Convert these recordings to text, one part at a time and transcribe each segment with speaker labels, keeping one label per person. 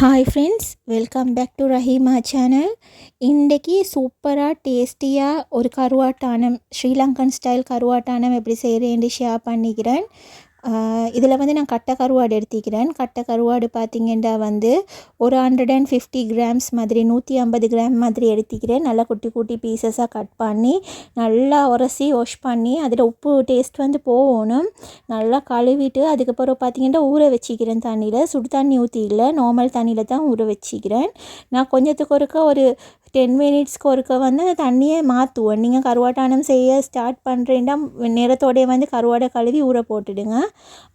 Speaker 1: Hi friends, welcome back to Raheema channel. இன்றைக்கி சூப்பராக டேஸ்டியாக ஒரு கருவாட்டானம், ஸ்ரீலங்கன் ஸ்டைல் கருவாட்டானம் எப்படி செய்கிறேன்னு ஷேர் பண்ணிக்கிறேன். இதில் வந்து நான் கட்டை கருவாடு எடுத்துக்கிறேன். கட்டை கருவாடு பார்த்திங்கன்னா வந்து ஒரு 150 கிராம்ஸ் மாதிரி 150 கிராம் மாதிரி எடுத்துக்கிறேன். நல்லா குட்டி குட்டி பீசஸாக கட் பண்ணி நல்லா உரசி வாஷ் பண்ணி அதில் உப்பு டேஸ்ட் வந்து போகணும். நல்லா கழுவிட்டு அதுக்கப்புறம் பார்த்திங்கன்னா ஊற வச்சிக்கிறேன். தண்ணியில் சுடு தண்ணி ஊற்றிக்கல, நார்மல் தண்ணியில் தான் ஊற வச்சிக்கிறேன். நான் கொஞ்சத்துக்கு ஒருக்க ஒரு 10 மினிட்ஸ்க்கு ஒருக்க வந்து அந்த தண்ணியை மாற்றுவேன். நீங்கள் கருவாட்டானம் செய்ய ஸ்டார்ட் பண்ணுறேன்னா நேரத்தோடைய வந்து கருவாடை கழுவி ஊற போட்டுடுங்க.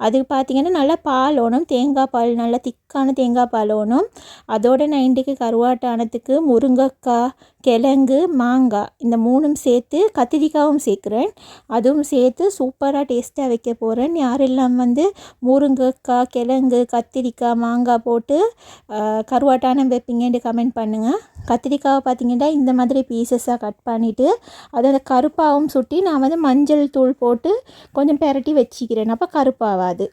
Speaker 1: அதுக்கு பார்த்திங்கன்னா நல்லா பால் ஓணும், தேங்காய் பால், நல்லா திக்கான தேங்காய் பால் ஓணும். அதோட நான் இன்றைக்கு கருவாட்டானத்துக்கு முருங்கைக்காய், கிழங்கு, மாங்காய் இந்த மூணும் சேர்த்து கத்திரிக்காயும் சேர்க்குறேன். அதுவும் சேர்த்து சூப்பராக டேஸ்ட்டாக வைக்க போகிறேன். யாரெல்லாம் வந்து முருங்கைக்காய், கிழங்கு, கத்திரிக்காய், மாங்காய் போட்டு கருவாட்டானம் வைப்பீங்கன்னு கமெண்ட் பண்ணுங்கள். கத்திரிக்காவை பார்த்திங்கன்னா இந்த மாதிரி பீசஸாக கட் பண்ணிவிட்டு அதை கருப்பாகவும் சுட்டி நான் வந்து மஞ்சள் தூள் போட்டு கொஞ்சம் பெரட்டி வச்சிக்கிறேன். அப்போ கருப்பாகாது.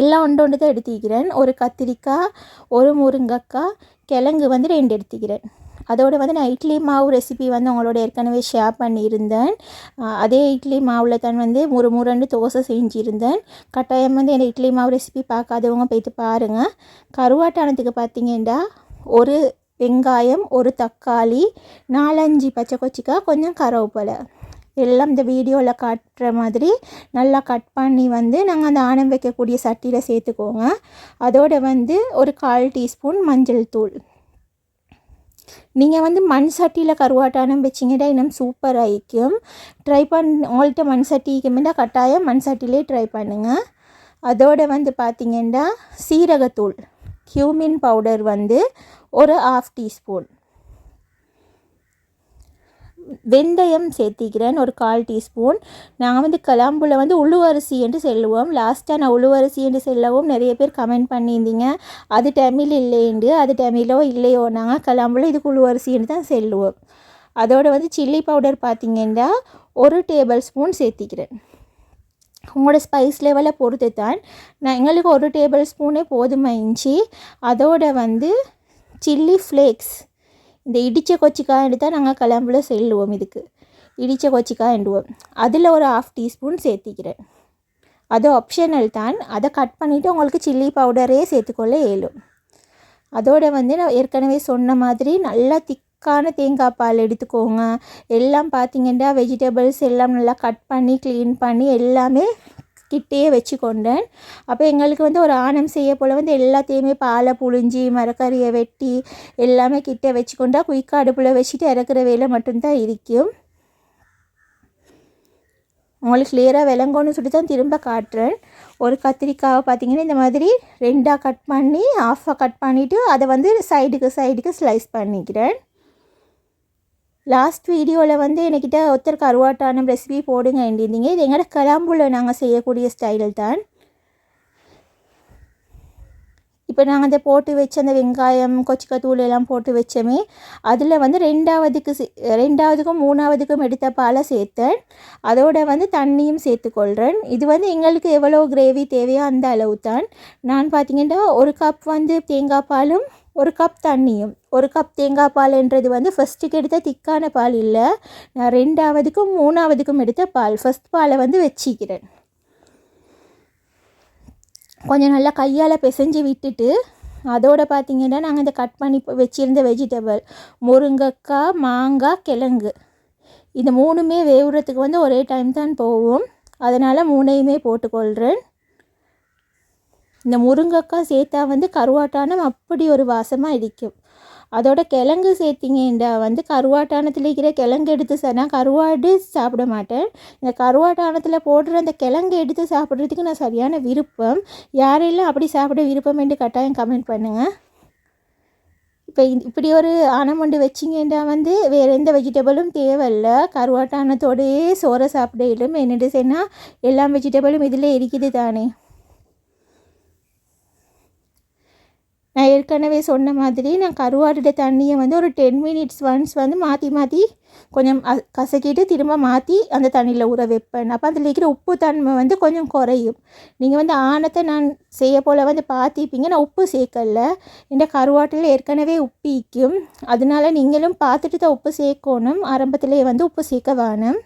Speaker 1: எல்லாம் ஒன்று தான் எடுத்துக்கிறேன். ஒரு கத்திரிக்காய், ஒரு முருங்கைக்காய், கிழங்கு வந்து 2 எடுத்துக்கிறேன். அதோடு வந்து நான் இட்லி மாவு ரெசிபி வந்து உங்களோட ஏற்கனவே ஷேர் பண்ணியிருந்தேன். அதே இட்லி மாவில் தான் வந்து முறுமுறுன்னு தோசை செஞ்சுருந்தேன். கட்டாயம் வந்து என்னை இட்லி மாவு ரெசிபி பார்க்காதவங்க போய்த்து பாருங்கள். கருவாட்டானத்துக்கு பார்த்திங்கன்னா ஒரு வெங்காயம், ஒரு தக்காளி, 4-5 பச்சை கொச்சிக்காய், கொஞ்சம் கருவேப்பிலை எல்லாம் இந்த வீடியோவில் காட்டுற மாதிரி நல்லா கட் பண்ணி வந்து நாங்கள் அந்த ஆணம் வைக்கக்கூடிய சட்டியில் சேர்த்துக்கோங்க. அதோடு வந்து ஒரு 1/4 டீஸ்பூன் மஞ்சள் தூள். நீங்கள் வந்து மண் சட்டியில் கருவாட்டானம் வச்சிங்கன்னா இன்னும் சூப்பர் ஆகிக்கும். ட்ரை உங்கள்கிட்ட மண் சட்டிக்குமெண்டா கட்டாயம் மண் சட்டிலே ட்ரை பண்ணுங்கள். அதோடு வந்து பார்த்திங்கன்னா சீரகத்தூள், கியூமின் பவுடர் வந்து ஒரு 1/2 டீஸ்பூன், வெந்தயம் சேர்த்திக்கிறேன் ஒரு 1/4 டீஸ்பூன். நாங்கள் வந்து கலாம்புல வந்து உளுவரிசி என்று சொல்லுவோம். லாஸ்ட்டாக நான் உளுவரிசி என்று சொல்லவும் நிறைய பேர் கமெண்ட் பண்ணியிருந்தீங்க. அது தமிழ் இல்லைண்டு, அது தமிழோ இல்லையோ, நாங்கள் கலாம்புல இதுக்கு உளுவரிசி என்று தான் சொல்லுவோம். அதோடு வந்து சில்லி பவுடர் பார்த்திங்கன்னா ஒரு டேபிள் ஸ்பூன் சேர்த்திக்கிறேன். உங்களோட ஸ்பைஸ் லெவலை பொறுத்து தான். நான் எங்களுக்கு ஒரு டேபிள் ஸ்பூனே போதுமாயிடுச்சு. அதோடு வந்து சில்லி ஃப்ளேக்ஸ், இந்த இடித்த கொச்சிக்காய் எடுத்தால் நாங்கள் கிளம்புல செல்லுவோம். இதுக்கு இடித்த கொச்சிக்காய் எண்டுவோம். அதில் ஒரு 1/2 டீஸ்பூன் சேர்த்திக்கிறேன். அது ஆப்ஷனல் தான். அதை கட் பண்ணிவிட்டு உங்களுக்கு சில்லி பவுடரே சேர்த்துக்கொள்ள இயலும். அதோடு வந்து நான் ஏற்கனவே சொன்ன மாதிரி நல்லா திக்கான தேங்காய் பால் எடுத்துக்கோங்க. எல்லாம் பார்த்திங்கன்னா வெஜிடபிள்ஸ் எல்லாம் நல்லா கட் பண்ணி க்ளீன் பண்ணி எல்லாமே கிட்டேயே வச்சுக்கொண்டேன். அப்போ எங்களுக்கு வந்து ஒரு ஆணம் செய்ய போல் வந்து எல்லாத்தையுமே பாலை புழிஞ்சி மரக்கறியை வெட்டி எல்லாமே கிட்டே வச்சுக்கொண்டா குயிக்காக அடுப்பில் வச்சுட்டு இறக்குற வேலை மட்டும்தான் இருக்கும். உங்களுக்கு கிளியராக விளங்கணும்னு சொல்லி தான் திரும்ப காட்டுறேன். ஒரு கத்திரிக்காவை பார்த்திங்கன்னா இந்த மாதிரி 2ஆக கட் பண்ணி 1/2 கட் பண்ணிவிட்டு அதை வந்து சைடுக்கு ஸ்லைஸ் பண்ணிக்கிறேன். லாஸ்ட் வீடியோவில் வந்து என்கிட்ட ஒருத்தர் கருவாட்டானம் ரெசிபி போடுங்க இருந்தீங்க. இது எங்களோட கலாம்புல நாங்கள் செய்யக்கூடிய ஸ்டைலில் தான். இப்போ நாங்கள் அதை போட்டு வச்ச அந்த வெங்காயம், கொச்சிக்காத்தூள் எல்லாம் போட்டு வச்சோமே, அதில் வந்து 2க்கும் 3ஆவதுக்கும் எடுத்த பாலை சேர்த்தேன். அதோடு வந்து தண்ணியும் சேர்த்துக்கொள்கிறேன். இது வந்து எங்களுக்கு எவ்வளோ கிரேவி தேவையோ அந்த அளவு தான். நான் பார்த்திங்கன்னா ஒரு கப் வந்து தேங்காய் பாலும், ஒரு கப் தண்ணியும். ஒரு கப் தேங்காய் பால்ன்றது வந்து ஃபஸ்ட்டுக்கு எடுத்த திக்கான பால் இல்லை, நான் 2ஆவதுக்கும் 3ஆவதுக்கும் எடுத்த பால். ஃபஸ்ட் பாலை வந்து வச்சிக்கிறேன். கொஞ்சம் நல்லா கையால் பிசைஞ்சு விட்டுட்டு அதோடு பார்த்திங்கன்னா நாங்கள் இந்த கட் பண்ணி வச்சுருந்த வெஜிடபிள் முருங்கைக்காய், மாங்காய், கிழங்கு இந்த 3மே வேவுறதுக்கு வந்து ஒரே டைம் தான் போகும். அதனால் 3ஐயுமே போட்டுக்கொள்கிறேன். இந்த முருங்கைக்காய் சேர்த்தா வந்து கருவாட்டானம் அப்படி ஒரு வாசமாக இருக்கும். அதோட கிழங்கு சேர்த்திங்கன்னா வந்து கருவாட்டானத்தில் இருக்கிற கிழங்கு எடுத்து நான் கருவாடு சாப்பிட மாட்டேன். இந்த கருவாட்டானத்தில் போடுற அந்த கிழங்கு எடுத்து சாப்பிட்றதுக்கு நான் சரியான விருப்பம். யாரெல்லாம் அப்படி சாப்பிட விருப்பம் என்று கட்டாயம் கமெண்ட் பண்ணுங்கள். இப்போ இப்படி ஒரு ஆனமண்டு வச்சிங்கன்னா வந்து வேறு எந்த வெஜிடபிளும் தேவையில்லை. கருவாட்டானத்தோடையே சோறை சாப்பிட இடும். என்னென்னு சொன்னால் எல்லா வெஜிடபிளும் இதில் இருக்குது தானே. நான் ஏற்கனவே சொன்ன மாதிரி நான் கருவாடு தண்ணியை வந்து ஒரு 10 மினிட்ஸ் ஒன்ஸ் வந்து மாற்றி மாற்றி கொஞ்சம் கசக்கிட்டு திரும்ப மாற்றி அந்த தண்ணியில் ஊற வைப்பேன். அப்போ அதில் இருக்கிற உப்பு தன்மை வந்து கொஞ்சம் குறையும். நீங்கள் வந்து ஆனத்தை நான் செய்ய போல் வந்து பார்த்திப்பீங்க, நான் உப்பு சேர்க்கல. இந்த கருவாட்டில் ஏற்கனவே உப்பிக்கும், அதனால நீங்களும் பார்த்துட்டு தான் உப்பு சேர்க்கணும். ஆரம்பத்திலேயே வந்து உப்பு சேர்க்க வேணும்.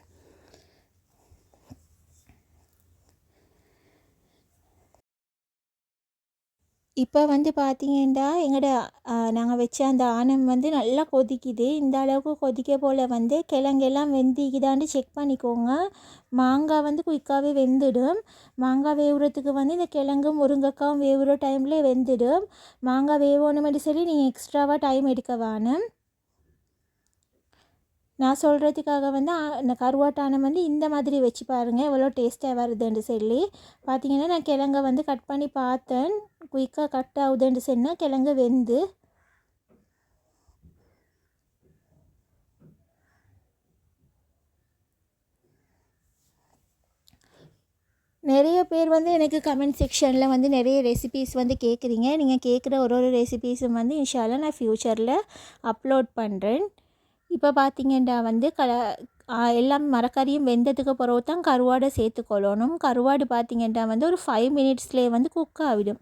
Speaker 1: இப்போ வந்து பார்த்தீங்கன்னா எங்களோட நாங்கள் வச்ச அந்த ஆணம் வந்து நல்லா கொதிக்குது. இந்த அளவுக்கு கொதிக்க போல் வந்து கிழங்கெல்லாம் வெந்திக்குதான்னு செக் பண்ணிக்கோங்க. மாங்காய் வந்து குயிக்காகவே வெந்துடும். மாங்காய் வேவுறதுக்கு வந்து இந்த கிழங்கும் முருங்கைக்காவும் வேவுற டைமில் வெந்துடும். மாங்காய் வேவணுமென்று சொல்லி நீங்கள் எக்ஸ்ட்ராவாக டைம் எடுக்க வேணும். நான் சொல்கிறதுக்காக வந்து இந்த கருவாட்டானம் வந்து இந்த மாதிரி வச்சு பாருங்கள் எவ்வளோ டேஸ்ட்டாக வருதுன்னு சொல்லி. பார்த்திங்கன்னா நான் கிழங்க வந்து கட் பண்ணி பார்த்தேன், குயிக்காக கட் ஆகுதுன்னு சொன்னால் கிழங்கு வெந்து. நிறைய பேர் வந்து எனக்கு கமெண்ட் செக்ஷனில் வந்து நிறைய ரெசிபீஸ் வந்து கேட்குறீங்க. நீங்கள் கேட்குற ஒரு ரெசிபீஸும் வந்து இன்ஷால்லா நான் ஃப்யூச்சரில் அப்லோட் பண்ணுறேன். இப்போ பார்த்திங்கன்னா வந்து எல்லாம் மரக்கறியும் வெந்ததுக்கு பிறகு தான் கருவாடை சேர்த்துக்கொள்ளணும். கருவாடு பார்த்திங்கன்னா வந்து ஒரு 5 மினிட்ஸ்லேயே வந்து குக் ஆகிடும்.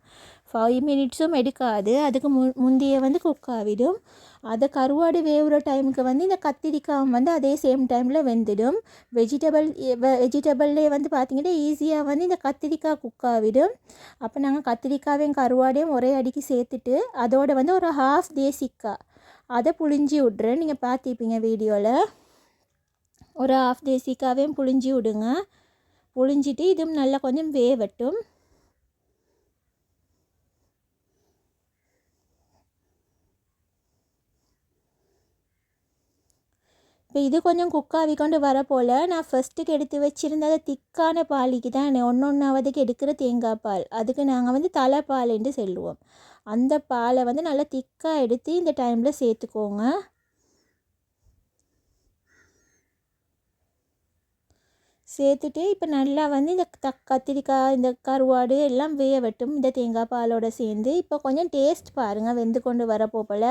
Speaker 1: 5 மினிட்ஸும் எடுக்காது, அதுக்கு முந்தைய வந்து குக் ஆகிடும். அதை கருவாடு வேவுற டைமுக்கு வந்து இந்த கத்திரிக்காய் வந்து அதே சேம் டைமில் வெந்துடும். வெஜிடபிள்லேயே வந்து பார்த்திங்கன்னா ஈஸியாக வந்து இந்த கத்திரிக்காய் குக் ஆகிடும். அப்போ நாங்கள் கத்திரிக்காவையும் கருவாடையும் ஒரே அடிக்கு சேர்த்துட்டு அதோடு வந்து ஒரு ஹாஃப் தேசிக்காய் அதை புழிஞ்சி விட்றேன். நீங்கள் பார்த்திப்பீங்க வீடியோவில். ஒரு ஹாஃப் தேசிக்காவையும் புழிஞ்சி விடுங்க. புழிஞ்சிட்டு இதுவும் நல்லா கொஞ்சம் வேவட்டும். இப்போ இது கொஞ்சம் குக்காகி கொண்டு வர போல் நான் ஃபஸ்ட்டுக்கு எடுத்து வச்சுருந்த அதை திக்கான பாலிக்கு தான் ஒன்றொன்னாவதுக்கு எடுக்கிற தேங்காய் பால், அதுக்கு நாங்கள் வந்து தலைப்பால் என்று சொல்லுவோம். அந்த பாலை வந்து நல்லா திக்காக எடுத்து இந்த டைமில் சேர்த்துக்கோங்க. சேர்த்துட்டு இப்போ நல்லா வந்து இந்த கத்திரிக்காய் இந்த கருவாடு எல்லாம் வேகட்டும் இந்த தேங்காய் பாலோடு சேர்ந்து. இப்போ கொஞ்சம் டேஸ்ட் பாருங்கள் வெந்து கொண்டு வரப்போல்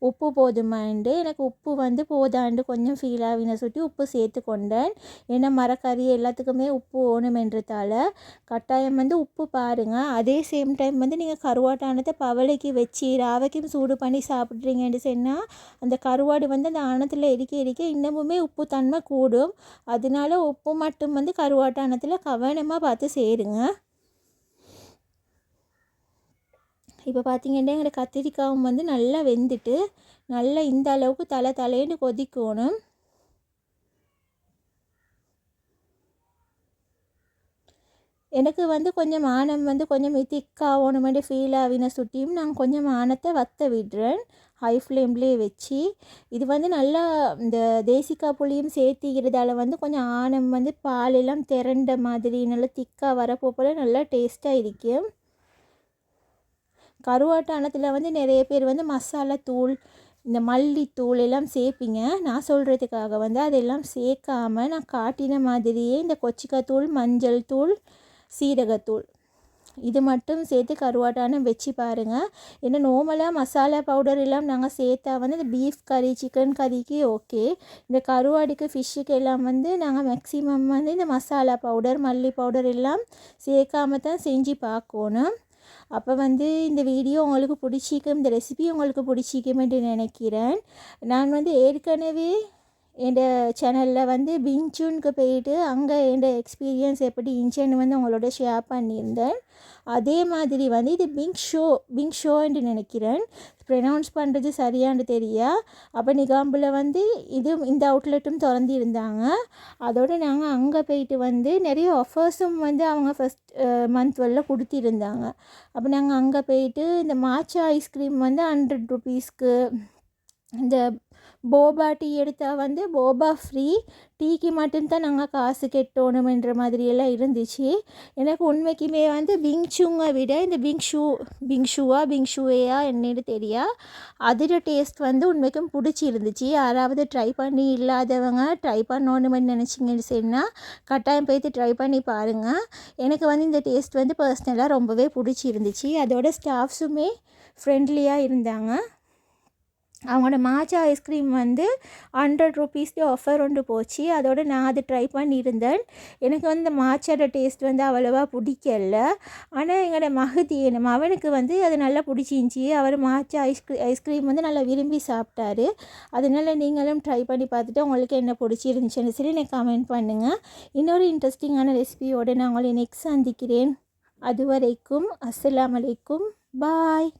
Speaker 1: உப்பு போதுமாண்டு. எனக்கு உப்பு வந்து போதாண்டு கொஞ்சம் ஃபீல் ஆகின சுட்டி உப்பு சேர்த்து கொண்டேன். ஏன்னா மரக்கறி எல்லாத்துக்குமே உப்பு ஓணுமென்றதால கட்டாயம் வந்து உப்பு பாருங்கள். அதே சேம் டைம் வந்து நீங்கள் கருவாட்டானத்தை பவளைக்கு வச்சு ராவைக்கும் சூடு பண்ணி சாப்பிட்றீங்கன்னு சொன்னால் அந்த கருவாடு வந்து அந்த ஆணத்தில் இருக்க இன்னமுமே உப்பு தன்மை கூடும். அதனால உப்பு மட்டும் வந்து கருவாட்டானத்தில் கவனமாக பார்த்து சேருங்க. இப்போ பார்த்திங்கன்னா எங்களோட கத்திரிக்காயும் வந்து நல்லா வெந்துட்டு நல்லா இந்த அளவுக்கு தலைன்னு கொதிக்கணும். எனக்கு வந்து கொஞ்சம் ஆணம் வந்து கொஞ்சம் திக்காகணும் மாதிரி ஃபீல் ஆகின சுட்டியும் நான் கொஞ்சம் ஆணத்தை வற்ற விடுறேன் ஹை ஃப்ளேம்லேயே வச்சு. இது வந்து நல்லா இந்த தேசிக்காய் புளியும் சேர்த்திக்கிறதால வந்து கொஞ்சம் ஆணம் வந்து பாலெல்லாம் திரண்ட மாதிரி நல்லா திக்காக வரப்போல் நல்லா டேஸ்ட்டாக இருக்கும். கருவாட்டானத்தில் வந்து நிறைய பேர் வந்து மசாலா தூள் இந்த மல்லித்தூள் எல்லாம் சேர்ப்பீங்க. நான் சொல்கிறதுக்காக வந்து அதெல்லாம் சேர்க்காமல் நான் காட்டின மாதிரியே இந்த கொச்சிக்காய் தூள், மஞ்சள் தூள், சீரகத்தூள் இது மட்டும் சேர்த்து கருவாட்டானம் வச்சு பாருங்கள். ஏன்னா நார்மலாக மசாலா பவுடர் எல்லாம் நாங்கள் சேர்த்தா வந்து இந்த பீஃப் கறி, சிக்கன் கறிக்கு ஓகே. இந்த கருவாடுக்கு, ஃபிஷ்ஷுக்கு எல்லாம் வந்து நாங்கள் மேக்ஸிமம் வந்து இந்த மசாலா பவுடர், மல்லி பவுடர் எல்லாம் சேர்க்காம தான் செஞ்சு பார்க்கணும். அப்போ வந்து இந்த வீடியோ உங்களுக்கு பிடிச்சிக்கும், இந்த ரெசிபி உங்களுக்கு பிடிச்சிக்குமென்று நினைக்கிறேன். நான் வந்து ஏற்கனவே என் சேனலில் வந்து பிங்சூனுக்கு போயிட்டு அங்கே என் எக்ஸ்பீரியன்ஸ் எப்படி இருந்துச்சுன்னு வந்து உங்களோட ஷேர் பண்ணியிருந்தேன். அதே மாதிரி வந்து இது பிங் ஷோன்னு நினைக்கிறேன், ப்ரொனவுன்ஸ் பண்ணுறது சரியானு தெரியா. அப்போ நிகாம்பில் வந்து இந்த அவுட்லெட்டும் திறந்திருந்தாங்க. அதோடு நாங்கள் அங்கே போயிட்டு வந்து நிறைய ஆஃபர்ஸும் வந்து அவங்க ஃபஸ்ட் மந்த் வரல கொடுத்திருந்தாங்க. அப்போ நாங்கள் அங்கே போயிட்டு இந்த மாச்சா ஐஸ்கிரீம் வந்து 100 ருபீஸ்க்கு, இந்த போபா டீ எடுத்தால் வந்து போபா ஃப்ரீ, டீக்கு மட்டும்தான் நாங்கள் காசு கெட்டணுமென்ற மாதிரியெல்லாம் இருந்துச்சு. எனக்கு உண்மைக்குமே வந்து பிங்சூங்கை விட இந்த பிங்ஷூவேயா என்னன்னு தெரியா, அதோட டேஸ்ட் வந்து உண்மைக்கும் பிடிச்சிருந்துச்சு. யாராவது ட்ரை பண்ணி இல்லாதவங்க ட்ரை பண்ணணுமென்னு நினச்சிங்கன்னு சொன்னால் கட்டாயம் போய்த்து ட்ரை பண்ணி பாருங்கள். எனக்கு வந்து இந்த டேஸ்ட் வந்து பர்சனலாக ரொம்பவே பிடிச்சிருந்துச்சு. அதோட ஸ்டாஃப்ஸுமே ஃப்ரெண்ட்லியாக இருந்தாங்க. அவங்களோட மாச்சா ஐஸ்கிரீம் வந்து 100 ருபீஸ்க்கு ஆஃபர் ஒன்று போச்சு. அதோடு நான் அது ட்ரை பண்ணியிருந்தேன். எனக்கு வந்து இந்த மாச்சாட டேஸ்ட் வந்து அவ்வளோவா பிடிக்கல. ஆனால் எங்களோட மகதி அவனுக்கு வந்து அது நல்லா பிடிச்சிருந்துச்சி. அவர் மாச்சா ஐஸ்கிரீம் வந்து நல்லா விரும்பி சாப்பிட்டாரு. அதனால் நீங்களும் ட்ரை பண்ணி பார்த்துட்டு உங்களுக்கு என்ன பிடிச்சிருந்துச்சுன்னு சொல்லி எனக்கு கமெண்ட் பண்ணுங்கள். இன்னொரு இன்ட்ரெஸ்டிங்கான ரெசிபியோடு நான் உங்களை நெக்ஸ்ட் சந்திக்கிறேன். அதுவரைக்கும் அஸ்ஸலாமு அலைக்கும். பாய்.